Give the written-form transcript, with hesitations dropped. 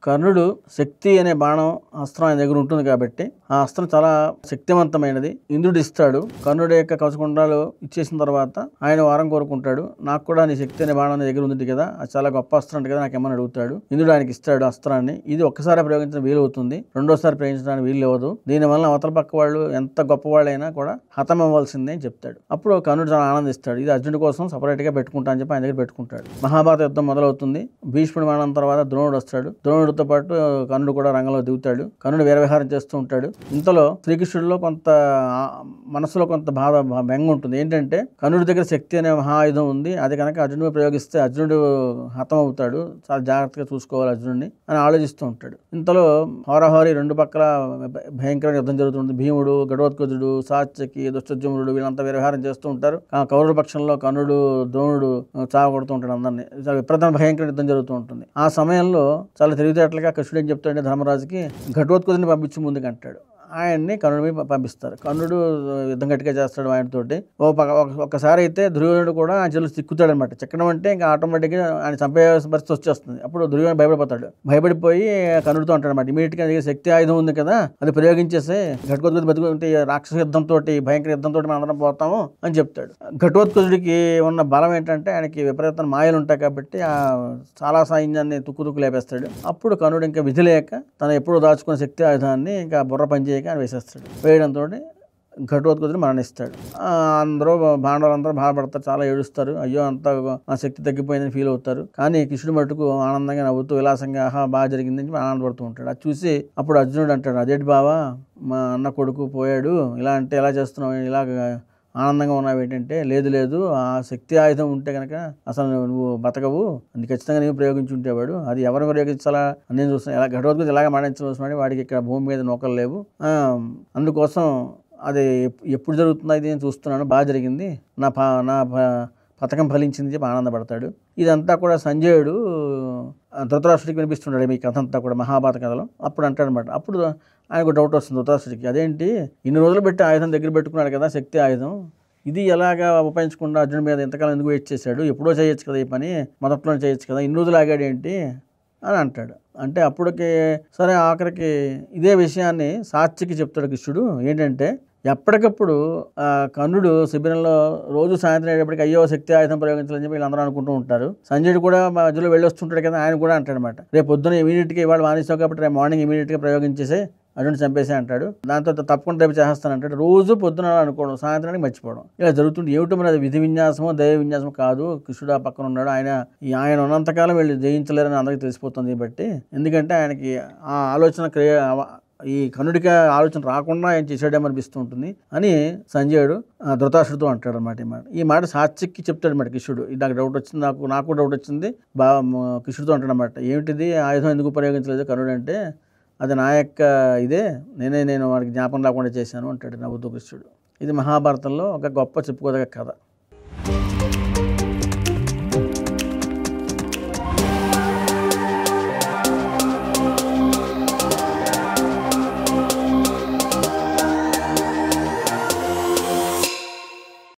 కర్ణుడు శక్తి అనే బాణం అస్త్రం ఆయన దగ్గర ఉంటుంది కాబట్టి ఆ అస్త్రం చాలా శక్తివంతమైనది. ఇంద్రుడు ఇస్తాడు. కర్ణుడి యొక్క కవచకుండాలు ఇచ్చేసిన తర్వాత ఆయన వారం కోరుకుంటాడు. నాకు కూడా నీ శక్తి అనే బాణం దగ్గర ఉంది కదా, అది చాలా గొప్ప అస్త్రం అంటే కదా, నాకు ఏమని అడుగుతాడు. ఇంద్రుడు ఆయనకి ఇస్తాడు అస్త్రాన్ని. ఇది ఒక్కసారి ప్రయోగించడం వీలు అవుతుంది, రెండోసారి ప్రయోగించడానికి వీలు అవ్వదు. దీనివల్ల అవతల పక్క వాళ్ళు ఎంత గొప్పవాళ్ళైనా కూడా హతం అవ్వాల్సిందే అని చెప్తాడు. అప్పుడు కర్ణుడు చాలా ఆనందిస్తాడు. ఇది అర్జునుడి కోసం సపరేట్ గా పెట్టుకుంటా అని చెప్పి ఆయన దగ్గర పెట్టుకుంటాడు. మహాభారత యుద్ధం మొదలవుతుంది. భీష్ముడి మరణం తర్వాత ద్రోణుడు వస్తాడు. ద్రోణుడితో పాటు కర్ణుడు కూడా రంగంలో దిగుతాడు. కర్ణుడు వీరవిహారం చేస్తూ ఉంటాడు. ఇంతలో శ్రీకృష్ణుడిలో కొంత మనసులో కొంత బాధ బెంగ ఉంటుంది. ఏంటంటే కర్ణుడి దగ్గర శక్తి అనే మహాయుధం ఉంది, అది కనుక అర్జునుడు ప్రయోగిస్తే అర్జునుడు హతం అవుతాడు, చాలా జాగ్రత్తగా చూసుకోవాలి అర్జునుడిని అని ఆలోచిస్తూ ఉంటాడు. ఇంతలో హోరాహోరీ రెండు పక్కల భయంకరమైన యుద్ధం జరుగుతుంది. భీముడు, ఘటోత్కచుడు, సాత్యకి, దుష్టజుమ్నుడు వీళ్ళంతా వీరవిహారం చేస్తూ ఉంటారు. కౌరవ పక్షంలో కర్ణుడు, ద్రోణుడు చావగొడుతూ ఉంటాడు అందరినీ. చాలా విపరీతమైన భయంకర యుద్ధం జరుగుతూ ఉంటుంది. ఆ సమయంలో చాలా తెలివితేటలుగా కృష్ణుడు ఏం చెప్తాడంటే ధర్మరాజుకి ఘటోత్కచుడిని పంపించి ముందుకు అంటాడు. ఆయన్ని కర్ణుడి మీద పంపిస్తారు. కర్ణుడు యుద్ధం గట్టిగా చేస్తాడు ఆయనతోటి. ఒక్కసారి అయితే దుర్యోధనుడు కూడా ఆయన చెల్లు చిక్కుతాడు అనమాట. చిక్కడం అంటే ఇంకా ఆటోమేటిక్గా ఆయన చంపే పరిస్థితి వచ్చేస్తుంది. అప్పుడు దుర్యోధనుడు భయపడిపోతాడు. భయపడిపోయి కర్ణుడితో అంటాడు అనమాట, ఇమీడియట్గా శక్తి ఆయుధం ఉంది కదా, అది ప్రయోగించేసి ఘటోత్కచుడు బతుకుంటే రాక్షస యుద్ధంతో, భయంకర యుద్ధంతో మనం అందరం పోతాము అని చెప్తాడు. ఘటోత్కచుడికి ఉన్న బలం ఏంటంటే ఆయనకి విపరీతమైన మాయలు ఉంటాయి కాబట్టి చాలా సైన్యాన్ని తుక్కు లేపేస్తాడు. అప్పుడు కర్ణుడు ఇంకా విధి లేక తను ఎప్పుడూ దాచుకున్న శక్తి ఆయుధాన్ని ఇంకా బుర్ర పనిచేయక వేసేస్తాడు. వేయడంతో ఘటోత్కచుడు మరణిస్తాడు. పాండవులందరూ బాధపడతారు, చాలా ఏడుస్తారు. అయ్యో అంతా నా శక్తి తగ్గిపోయిందని ఫీల్ అవుతారు. కానీ కృష్ణుడు మటుకు ఆనందంగా నవ్వుతూ విలాసంగా బాగా జరిగిందని ఆనందపడుతూ ఉంటాడు. అది చూసి అప్పుడు అర్జునుడు అంటాడు, అదేంటి బావా, మా అన్న కొడుకు పోయాడు, ఇలా అంటే ఎలా చేస్తున్నావు, ఇలా ఆనందంగా ఉన్నావు ఏంటంటే, లేదు ఆ శక్తి ఆయుధం ఉంటే కనుక అసలు నువ్వు బతకవు, అది ఖచ్చితంగా నీవు ప్రయోగించి ఉంటేవాడు, అది ఎవరు ప్రయోగించాలా నేను చూస్తాను, ఎలా ఘటోత్కచుడు ఎలాగ మరణించవలసిన వాడికి ఇక్కడ భూమి మీద నౌకలు లేవు, అందుకోసం అది ఎప్పుడు జరుగుతుందో ఇది నేను చూస్తున్నాను, బాగా జరిగింది, నా పథకం ఫలించింది చెప్పి ఆనందపడతాడు. ఇదంతా కూడా సంజయుడు ధృతరాష్ట్రుడికి వినిపిస్తుంటాడు మీ కథ అంతా కూడా మహాభారత కథలో. అప్పుడు అంటాడనమాట. అప్పుడు ఆయనకు డౌట్ వస్తుంది ధృతరాష్ట్రుడికి, అదేంటి ఇన్ని రోజులు పెట్టి ఆయుధం దగ్గర పెట్టుకున్నాడు కదా శక్తి ఆయుధం, ఇది ఎలాగా ఉపయోగించకుండా అర్జునుడి మీద ఎంతకాలం ఎందుకు వెయిట్ చేశాడు, ఎప్పుడో చేయొచ్చు కదా, ఈ పని మొదట్లోనే చేయొచ్చు కదా, ఇన్ని రోజులు ఆగాడు ఏంటి అని అంటాడు. అంటే అప్పటికి సరే ఆఖరికి ఇదే విషయాన్ని సాత్యకి చెప్తాడు కృష్ణుడు. ఏంటంటే ఎప్పటికప్పుడు కర్ణుడు శిబిరంలో రోజు సాయంత్రం అయ్యేటప్పటికి అయ్యో శక్తి ఆయుధం ప్రయోగించాలని చెప్పి వీళ్ళందరూ అనుకుంటూ ఉంటారు. సంజయుడు కూడా మధ్యలో వెళ్ళి వస్తుంటాడు కదా, ఆయన కూడా అంటాడనమాట, రేపు పొద్దున ఇమీడియట్గా ఇవాళ మానేసావు కాబట్టి రేపు మార్నింగ్ ఇమీడియట్గా ప్రయోగించేసే అర్జునుడు చంపేసే అంటాడు. దాంతో తప్పకుండా రేపు చేస్తాను అంటాడు. రోజు పొద్దున అనుకోవడం, సాయంత్రానికి మర్చిపోవడం, ఇలా జరుగుతుంది. ఏమిటో మరి అది విధి విన్యాసమో దైవ విన్యాసమో కాదు. కృష్ణుడు ఆ పక్కన ఉన్నాడు, ఆయన ఉన్నంతకాలం వీళ్ళు జయించలేరని అందరికీ తెలిసిపోతుంది. బట్టి ఎందుకంటే ఆయనకి ఆ ఆలోచన ఈ కర్ణుడికి ఆలోచన రాకుండా ఆయన చేసాడేమనిపిస్తూ ఉంటుంది అని సంజయుడు ధృతరాష్ట్రుడితో అంటాడు అనమాట. ఈ మాట సాత్యకి చెప్తాడు అనమాట కృష్ణుడు. నాకు డౌట్ వచ్చింది, నాకు డౌట్ వచ్చింది కృష్ణుడితో అంటాడు అనమాట. ఏమిటిది ఆయుధం ఎందుకు ప్రయోగించలేదు కర్ణుడు అంటే, అది నా యొక్క ఇదే, నేను వాడికి జ్ఞాపకం రాకుండా చేశాను అంటాడు నవ్వుతూ కృష్ణుడు. ఇది మహాభారతంలో ఒక గొప్ప చెప్పుకోదగ్గ కథ.